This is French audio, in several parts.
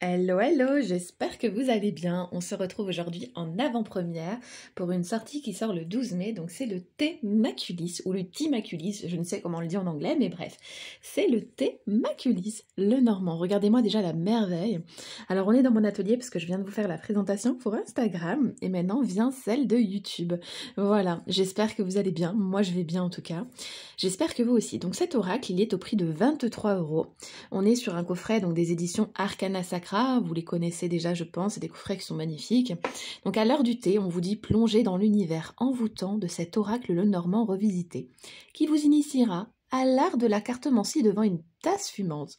Hello, hello, j'espère que vous allez bien. On se retrouve aujourd'hui en avant-première pour une sortie qui sort le 12 mai, donc c'est le thé Maculis, ou le thé Maculis, je ne sais comment on le dit en anglais, mais bref, c'est le thé Maculis, le normand. Regardez-moi déjà la merveille. Alors on est dans mon atelier parce que je viens de vous faire la présentation pour Instagram, et maintenant vient celle de YouTube. Voilà, j'espère que vous allez bien, moi je vais bien en tout cas. J'espère que vous aussi. Donc cet oracle, il est au prix de 23 €. On est sur un coffret donc des éditions Arcana Sacra, vous les connaissez déjà je pense, c'est des coffrets qui sont magnifiques. Donc à l'heure du thé, on vous dit plongez dans l'univers envoûtant de cet oracle le normand revisité, qui vous initiera à l'art de la cartomancie devant une tasse fumante,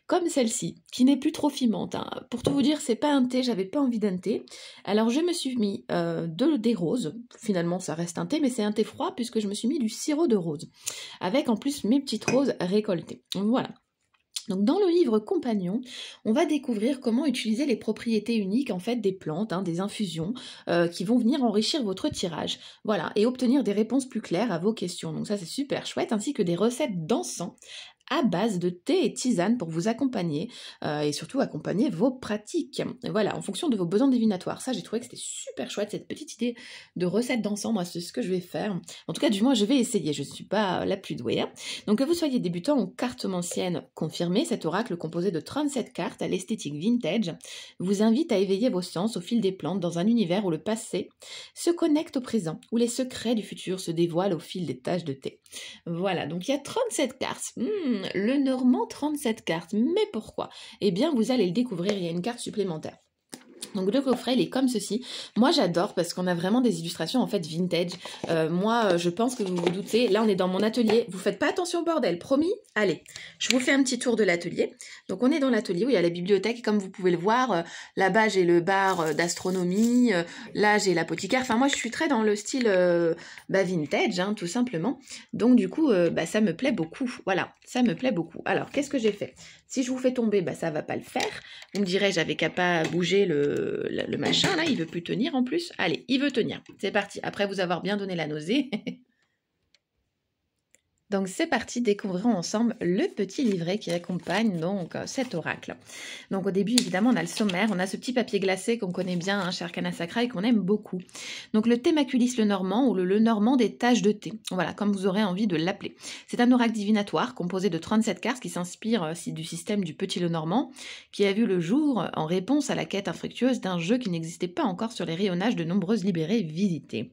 comme celle-ci, qui n'est plus trop fumante. Hein. Pour tout vous dire, c'est pas un thé, j'avais pas envie d'un thé. Alors je me suis mis des roses, finalement ça reste un thé, mais c'est un thé froid puisque je me suis mis du sirop de rose, avec en plus mes petites roses récoltées. Voilà. Donc dans le livre compagnon, on va découvrir comment utiliser les propriétés uniques en fait des plantes, des infusions qui vont venir enrichir votre tirage. Voilà, et obtenir des réponses plus claires à vos questions. Donc ça c'est super chouette, ainsi que des recettes d'encens à base de thé et tisane pour vous accompagner et surtout accompagner vos pratiques. Et voilà, en fonction de vos besoins divinatoires. Ça, j'ai trouvé que c'était super chouette, cette petite idée de recette d'encens. Moi, c'est ce que je vais faire. En tout cas, du moins, je vais essayer. Je ne suis pas la plus douée. Hein. Donc, que vous soyez débutant ou cartomancienne confirmée, cet oracle composé de 37 cartes à l'esthétique vintage vous invite à éveiller vos sens au fil des plantes dans un univers où le passé se connecte au présent, où les secrets du futur se dévoilent au fil des taches de thé. Voilà, donc il y a 37 cartes. Le normand, 37 cartes. Mais pourquoi? Eh bien, vous allez le découvrir, il y a une carte supplémentaire. Donc le coffret, il est comme ceci. Moi, j'adore parce qu'on a vraiment des illustrations en fait vintage. Moi, je pense que vous vous doutez. Là, on est dans mon atelier. Vous faites pas attention au bordel, promis? Allez, je vous fais un petit tour de l'atelier. Donc on est dans l'atelier où il y a la bibliothèque. Et comme vous pouvez le voir, là-bas, j'ai le bar d'astronomie. Là, j'ai l'apothicaire. Enfin, moi, je suis très dans le style vintage, tout simplement. Donc du coup, ça me plaît beaucoup. Voilà, ça me plaît beaucoup. Alors, qu'est-ce que j'ai fait? Si je vous fais tomber, ça va pas le faire. Vous me direz, j'avais qu'à pas bouger le machin, là, il veut plus tenir en plus. Allez, il veut tenir. C'est parti. Après vous avoir bien donné la nausée. Donc c'est parti, découvrons ensemble le petit livret qui accompagne donc cet oracle. Donc au début évidemment on a le sommaire, on a ce petit papier glacé qu'on connaît bien chez Arcana Sacra et qu'on aime beaucoup. Donc le thé Maculis le normand ou le normand des taches de thé, voilà comme vous aurez envie de l'appeler. C'est un oracle divinatoire composé de 37 cartes qui s'inspire du système du petit le normand qui a vu le jour en réponse à la quête infructueuse d'un jeu qui n'existait pas encore sur les rayonnages de nombreuses libérées visitées.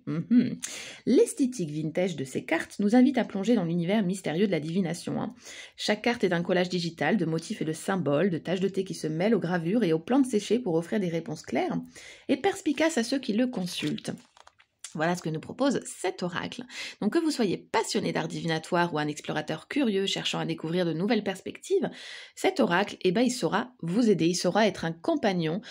L'esthétique vintage de ces cartes nous invite à plonger dans l'univers mystérieux de la divination. Chaque carte est un collage digital de motifs et de symboles, de taches de thé qui se mêlent aux gravures et aux plantes séchées pour offrir des réponses claires et perspicaces à ceux qui le consultent. Voilà ce que nous propose cet oracle. Donc que vous soyez passionné d'art divinatoire ou un explorateur curieux cherchant à découvrir de nouvelles perspectives, cet oracle, il saura vous aider, il saura être un compagnon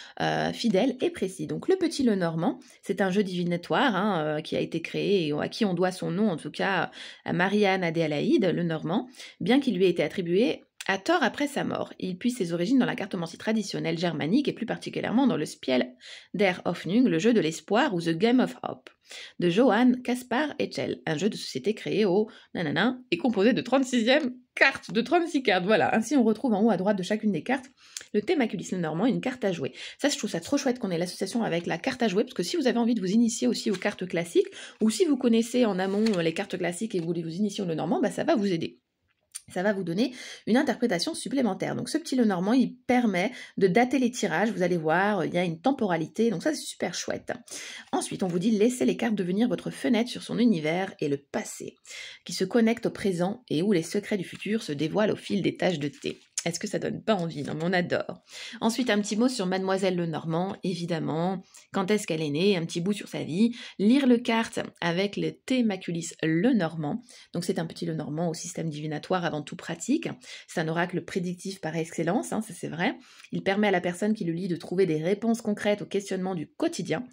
fidèle et précis. Donc le petit le normand, c'est un jeu divinatoire qui a été créé et à qui on doit son nom, en tout cas à Marianne Adélaïde, le normand, bien qu'il lui ait été attribué à tort après sa mort. Il puise ses origines dans la cartomancie traditionnelle germanique et plus particulièrement dans le Spiel der Hoffnung, le jeu de l'espoir ou The Game of Hope, de Johann Caspar Echel, un jeu de société créé au nanana et composé de 36e cartes, de 36 cartes. Voilà, ainsi on retrouve en haut à droite de chacune des cartes le thé Maculis le normand et une carte à jouer. Ça, je trouve ça trop chouette qu'on ait l'association avec la carte à jouer, parce que si vous avez envie de vous initier aussi aux cartes classiques, ou si vous connaissez en amont les cartes classiques et vous voulez vous initier au le normand, ça va vous aider. Ça va vous donner une interprétation supplémentaire. Donc ce petit le normand, il permet de dater les tirages. Vous allez voir, il y a une temporalité. Donc ça, c'est super chouette. Ensuite, on vous dit laissez les cartes devenir votre fenêtre sur son univers et le passé, qui se connecte au présent et où les secrets du futur se dévoilent au fil des taches de thé. Est-ce que ça donne pas envie? Non, mais on adore. Ensuite, un petit mot sur Mademoiselle Lenormand, évidemment. Quand est-ce qu'elle est née? Un petit bout sur sa vie. Lire le carte avec le thé Maculis Lenormand. Donc, c'est un petit Lenormand au système divinatoire avant tout pratique. C'est un oracle prédictif par excellence, ça c'est vrai. Il permet à la personne qui le lit de trouver des réponses concrètes aux questionnements du quotidien.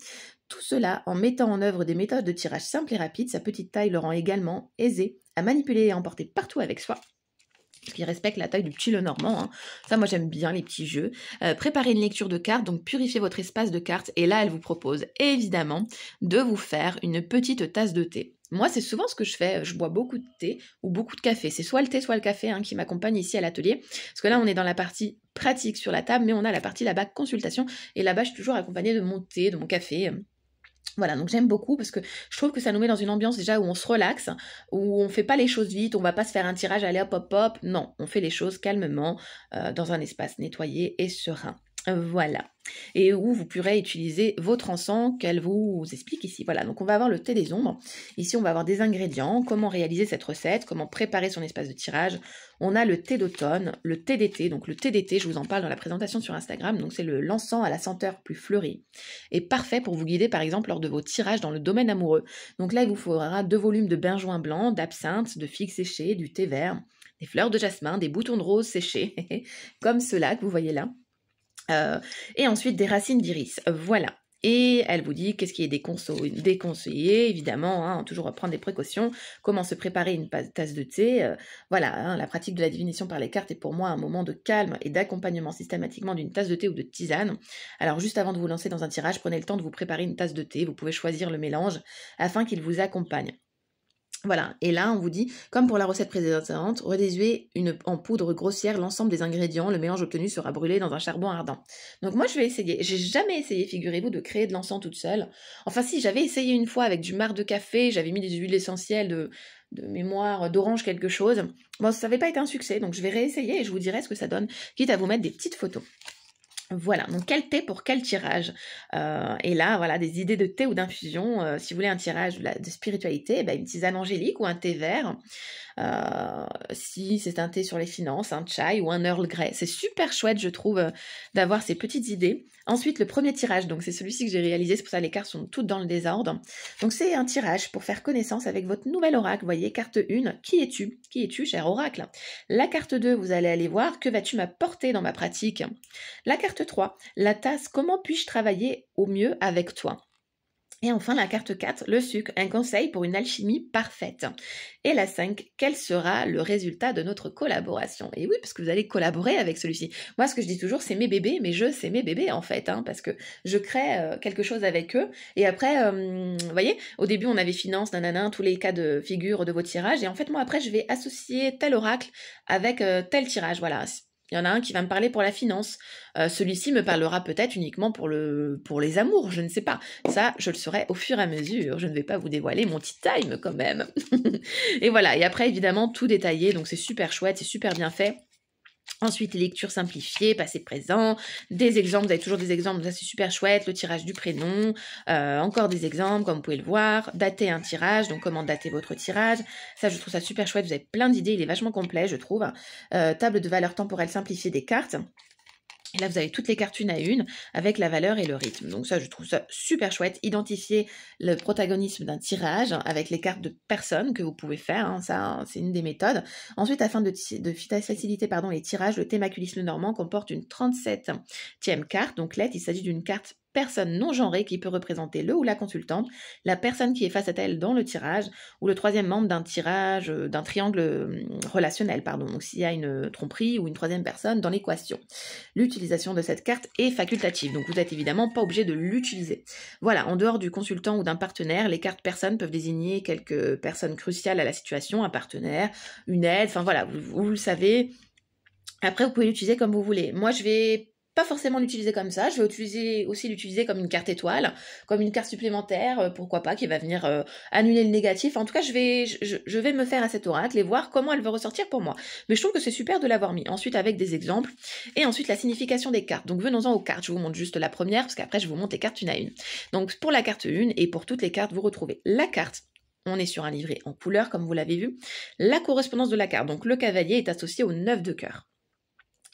Tout cela en mettant en œuvre des méthodes de tirage simples et rapides. Sa petite taille le rend également aisé à manipuler et à emporter partout avec soi. Qui respecte la taille du petit le normand. Ça, moi, j'aime bien les petits jeux. Préparez une lecture de cartes, donc purifiez votre espace de cartes. Et là, elle vous propose évidemment de vous faire une petite tasse de thé. Moi, c'est souvent ce que je fais. Je bois beaucoup de thé ou beaucoup de café. C'est soit le thé, soit le café qui m'accompagne ici à l'atelier. Parce que là, on est dans la partie pratique sur la table, mais on a la partie là-bas consultation. Et là-bas, je suis toujours accompagnée de mon thé, de mon café. Voilà, donc j'aime beaucoup parce que je trouve que ça nous met dans une ambiance déjà où on se relaxe, où on fait pas les choses vite, on va pas se faire un tirage, allez hop hop hop. Non, on fait les choses calmement, dans un espace nettoyé et serein. Voilà. Et où vous pourrez utiliser votre encens qu'elle vous explique ici. Voilà, donc on va avoir le thé des ombres. Ici, on va avoir des ingrédients, comment réaliser cette recette, comment préparer son espace de tirage. On a le thé d'automne, le thé d'été. Donc le thé d'été, je vous en parle dans la présentation sur Instagram. Donc c'est l'encens à la senteur plus fleurie. Et parfait pour vous guider, par exemple, lors de vos tirages dans le domaine amoureux. Donc là, il vous faudra 2 volumes de benjoin blanc, d'absinthe, de figues séchées, du thé vert, des fleurs de jasmin, des boutons de rose séchés, comme ceux-là que vous voyez là. Et ensuite des racines d'iris, voilà. Et elle vous dit qu'est-ce qui est déconseillé, évidemment, toujours prendre des précautions, comment se préparer une tasse de thé, voilà, la pratique de la divination par les cartes est pour moi un moment de calme et d'accompagnement systématiquement d'une tasse de thé ou de tisane. Alors juste avant de vous lancer dans un tirage, prenez le temps de vous préparer une tasse de thé, vous pouvez choisir le mélange afin qu'il vous accompagne. Voilà, et là on vous dit, comme pour la recette précédente, redésuez en poudre grossière l'ensemble des ingrédients, le mélange obtenu sera brûlé dans un charbon ardent. Donc moi je vais essayer, j'ai jamais essayé, figurez-vous, de créer de l'encens toute seule. Enfin si, j'avais essayé une fois avec du marc de café, j'avais mis des huiles essentielles de mémoire, d'orange quelque chose. Bon, ça n'avait pas été un succès, donc je vais réessayer et je vous dirai ce que ça donne, quitte à vous mettre des petites photos. Voilà, donc quel thé pour quel tirage, et là, voilà, des idées de thé ou d'infusion, si vous voulez un tirage de spiritualité, une tisane angélique ou un thé vert, si c'est un thé sur les finances, un chai ou un Earl Grey. C'est super chouette, je trouve, d'avoir ces petites idées. Ensuite, le premier tirage, donc c'est celui-ci que j'ai réalisé, c'est pour ça que les cartes sont toutes dans le désordre. Donc c'est un tirage pour faire connaissance avec votre nouvel oracle. Vous voyez, carte 1, qui es-tu? Qui es-tu, cher oracle? La carte 2, vous allez aller voir, que vas-tu m'apporter dans ma pratique? La carte 3, la tasse, comment puis-je travailler au mieux avec toi? Et enfin, la carte 4, le sucre, un conseil pour une alchimie parfaite. Et la 5, quel sera le résultat de notre collaboration? Et oui, parce que vous allez collaborer avec celui-ci. Moi, ce que je dis toujours, c'est mes bébés, mes jeux, c'est mes bébés en fait, parce que je crée quelque chose avec eux. Et après, vous voyez, au début, on avait finance, nanana, tous les cas de figure de vos tirages. Et en fait, moi, après, je vais associer tel oracle avec tel tirage, voilà. Il y en a un qui va me parler pour la finance. Celui-ci me parlera peut-être uniquement pour les amours, je ne sais pas. Ça, je le saurai au fur et à mesure. Je ne vais pas vous dévoiler mon tea time quand même. Et voilà, et après, évidemment, tout détaillé. Donc c'est super chouette, c'est super bien fait. Ensuite, les lectures simplifiées, passé, présent, des exemples, vous avez toujours des exemples, ça c'est super chouette, le tirage du prénom, encore des exemples, comme vous pouvez le voir, dater un tirage, donc comment dater votre tirage, ça je trouve ça super chouette, vous avez plein d'idées, il est vachement complet je trouve, table de valeur temporelle simplifiée des cartes. Et là, vous avez toutes les cartes une à une avec la valeur et le rythme. Donc ça, je trouve ça super chouette. Identifier le protagonisme d'un tirage avec les cartes de personnes que vous pouvez faire. Ça, c'est une des méthodes. Ensuite, afin de faciliter les tirages, le thémaculisme normand comporte une 37e carte. Donc là, il s'agit d'une carte personne non genrée qui peut représenter le ou la consultante, la personne qui est face à elle dans le tirage, ou le troisième membre d'un tirage, d'un triangle relationnel, donc s'il y a une tromperie ou une troisième personne dans l'équation. L'utilisation de cette carte est facultative, donc vous n'êtes évidemment pas obligé de l'utiliser. Voilà, en dehors du consultant ou d'un partenaire, les cartes personnes peuvent désigner quelques personnes cruciales à la situation, un partenaire, une aide, enfin voilà, vous le savez. Après, vous pouvez l'utiliser comme vous voulez. Moi, je vais pas forcément l'utiliser comme ça, je vais aussi l'utiliser comme une carte étoile, comme une carte supplémentaire, pourquoi pas, qui va venir annuler le négatif. En tout cas, je vais me faire à cet oracle et voir comment elle va ressortir pour moi. Mais je trouve que c'est super de l'avoir mis. Ensuite, avec des exemples. Et ensuite, la signification des cartes. Donc, venons-en aux cartes. Je vous montre juste la première, parce qu'après, je vous montre les cartes une à une. Donc, pour la carte 1, et pour toutes les cartes, vous retrouvez la carte. On est sur un livret en couleur, comme vous l'avez vu. La correspondance de la carte. Donc, le cavalier est associé au 9 de cœur.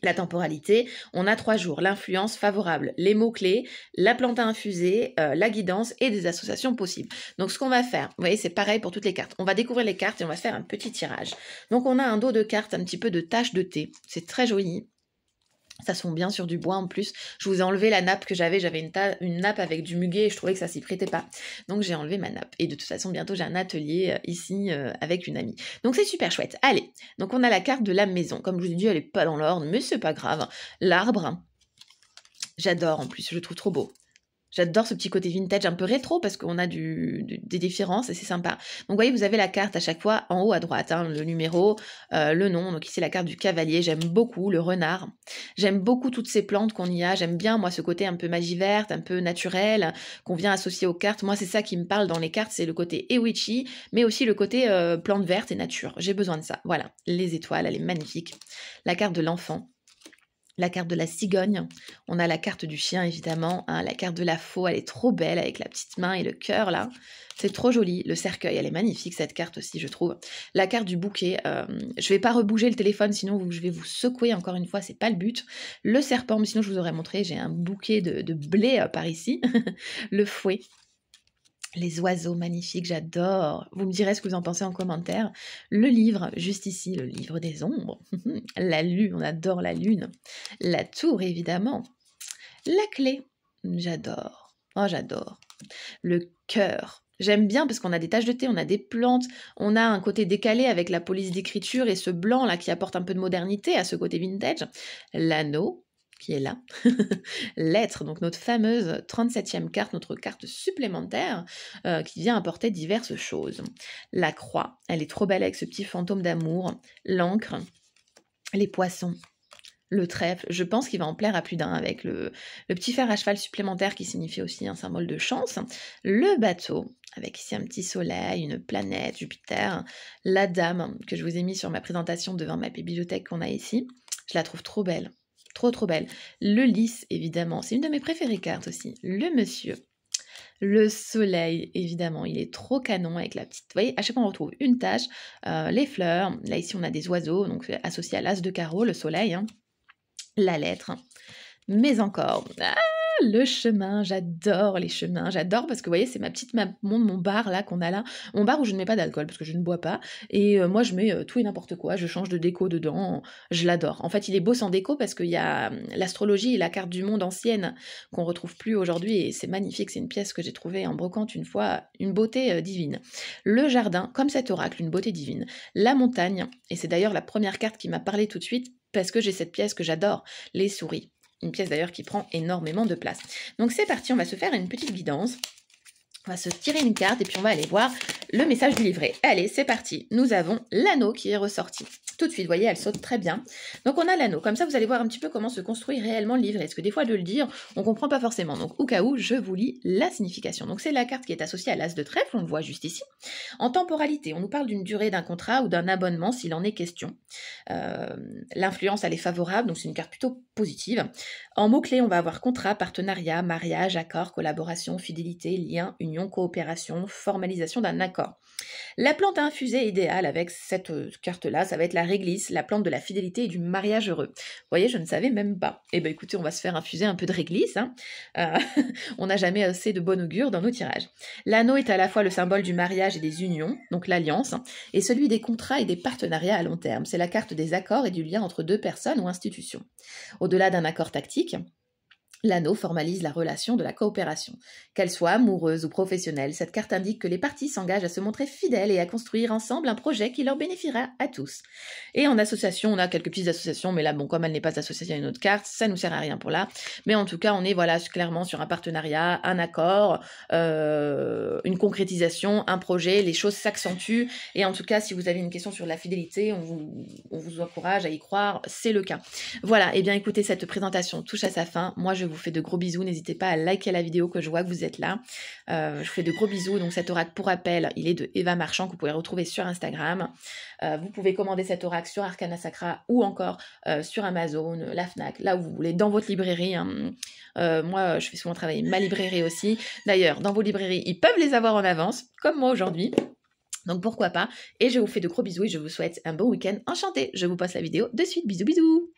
La temporalité, on a 3 jours, l'influence favorable, les mots-clés, la plante à infuser, la guidance et des associations possibles. Donc ce qu'on va faire, vous voyez, c'est pareil pour toutes les cartes. On va découvrir les cartes et on va faire un petit tirage. Donc on a un dos de cartes, un petit peu de taches de thé. C'est très joli. Ça se fond bien sur du bois en plus. Je vous ai enlevé la nappe que j'avais. J'avais une nappe avec du muguet et je trouvais que ça s'y prêtait pas. Donc j'ai enlevé ma nappe. Et de toute façon, bientôt j'ai un atelier ici avec une amie. Donc c'est super chouette. Allez, donc on a la carte de la maison. Comme je vous ai dit, elle est pas dans l'ordre, mais c'est pas grave. L'arbre, j'adore en plus, je le trouve trop beau. J'adore ce petit côté vintage un peu rétro parce qu'on a des différences et c'est sympa. Donc vous voyez, vous avez la carte à chaque fois en haut à droite, hein, le numéro, le nom. Donc ici la carte du cavalier, j'aime beaucoup le renard. J'aime beaucoup toutes ces plantes qu'on y a. J'aime bien moi ce côté un peu magie verte, un peu naturel qu'on vient associer aux cartes. Moi c'est ça qui me parle dans les cartes, c'est le côté Ewichi, mais aussi le côté plantes vertes et nature. J'ai besoin de ça. Voilà, les étoiles, elle est magnifique. La carte de l'enfant. La carte de la cigogne, on a la carte du chien évidemment, hein, la carte de la faux, elle est trop belle avec la petite main et le cœur là, c'est trop joli. Le cercueil, elle est magnifique cette carte aussi je trouve. La carte du bouquet, je vais pas rebouger le téléphone sinon je vais vous secouer encore une fois, c'est pas le but. Le serpent, mais sinon je vous aurais montré, j'ai un bouquet de blé par ici. Le fouet. Les oiseaux magnifiques, j'adore. Vous me direz ce que vous en pensez en commentaire. Le livre, juste ici, le livre des ombres. La lune, on adore la lune. La tour, évidemment. La clé, j'adore. Oh, j'adore. Le cœur. J'aime bien parce qu'on a des taches de thé, on a des plantes, on a un côté décalé avec la police d'écriture et ce blanc là qui apporte un peu de modernité à ce côté vintage. L'anneau, qui est là. L'être, donc notre fameuse 37e carte, notre carte supplémentaire qui vient apporter diverses choses. La croix, elle est trop belle avec ce petit fantôme d'amour. L'encre, les poissons, le trèfle, je pense qu'il va en plaire à plus d'un avec le petit fer à cheval supplémentaire qui signifie aussi un symbole de chance. Le bateau, avec ici un petit soleil, une planète, Jupiter. La dame, que je vous ai mis sur ma présentation devant ma bibliothèque qu'on a ici, je la trouve trop belle. Trop belle. Le lys, évidemment, c'est une de mes préférées cartes aussi. Le monsieur. Le soleil, évidemment, il est trop canon avec la petite... Vous voyez, à chaque fois on retrouve une tache, les fleurs. Là, ici, on a des oiseaux, donc associé à l'as de carreau, le soleil. Hein. La lettre. Mais encore... le chemin, j'adore les chemins, j'adore parce que vous voyez, c'est ma petite mon bar là qu'on a là, mon bar où je ne mets pas d'alcool parce que je ne bois pas, et moi je mets tout et n'importe quoi, je change de déco dedans, je l'adore. En fait, il est beau sans déco parce qu'il y a l'astrologie et la carte du monde ancienne qu'on retrouve plus aujourd'hui et c'est magnifique, c'est une pièce que j'ai trouvée en brocante une fois, une beauté divine. Le jardin, comme cet oracle, une beauté divine. La montagne, et c'est d'ailleurs la première carte qui m'a parlé tout de suite parce que j'ai cette pièce que j'adore, les souris. Une pièce d'ailleurs qui prend énormément de place. Donc c'est parti, on va se faire une petite guidance. On va se tirer une carte et puis on va aller voir le message du livret. Allez, c'est parti. Nous avons l'anneau qui est ressorti. Tout de suite, vous voyez, elle saute très bien. Donc on a l'anneau. Comme ça, vous allez voir un petit peu comment se construit réellement le livret. Parce que des fois, de le dire, on ne comprend pas forcément. Donc au cas où, je vous lis la signification. Donc c'est la carte qui est associée à l'as de trèfle, on le voit juste ici. En temporalité, on nous parle d'une durée d'un contrat ou d'un abonnement s'il en est question. L'influence, elle est favorable, donc c'est une carte plutôt positive. En mots-clés, on va avoir contrat, partenariat, mariage, accord, collaboration, fidélité, lien, union, coopération, formalisation d'un accord. La plante à infuser idéale avec cette carte-là, ça va être la réglisse, la plante de la fidélité et du mariage heureux. Vous voyez, je ne savais même pas. Eh bien écoutez, on va se faire infuser un peu de réglisse. Hein. On n'a jamais assez de bon augure dans nos tirages. L'anneau est à la fois le symbole du mariage et des unions, donc l'alliance, et celui des contrats et des partenariats à long terme. C'est la carte des accords et du lien entre deux personnes ou institutions. Au-delà d'un accord tactique, l'anneau formalise la relation de la coopération. Qu'elle soit amoureuse ou professionnelle, cette carte indique que les parties s'engagent à se montrer fidèles et à construire ensemble un projet qui leur bénéficiera à tous. Et en association, on a quelques petites associations, mais là, bon, comme elle n'est pas associée à une autre carte, ça nous sert à rien pour là. Mais en tout cas, on est voilà clairement sur un partenariat, un accord, une concrétisation, un projet, les choses s'accentuent. Et en tout cas, si vous avez une question sur la fidélité, on vous encourage à y croire, c'est le cas. Voilà, et bien écoutez, cette présentation touche à sa fin. Moi, je vous fais de gros bisous. N'hésitez pas à liker la vidéo que je vois que vous êtes là. Je vous fais de gros bisous. Donc cet oracle, pour rappel, il est de Eva Marchand que vous pouvez retrouver sur Instagram. Vous pouvez commander cet oracle sur Arcana Sacra ou encore sur Amazon, la Fnac, là où vous voulez, dans votre librairie. Hein. Moi, je fais souvent travailler ma librairie aussi. D'ailleurs, dans vos librairies, ils peuvent les avoir en avance, comme moi aujourd'hui. Donc pourquoi pas. Et je vous fais de gros bisous et je vous souhaite un bon week-end enchanté. Je vous passe la vidéo de suite. Bisous, bisous.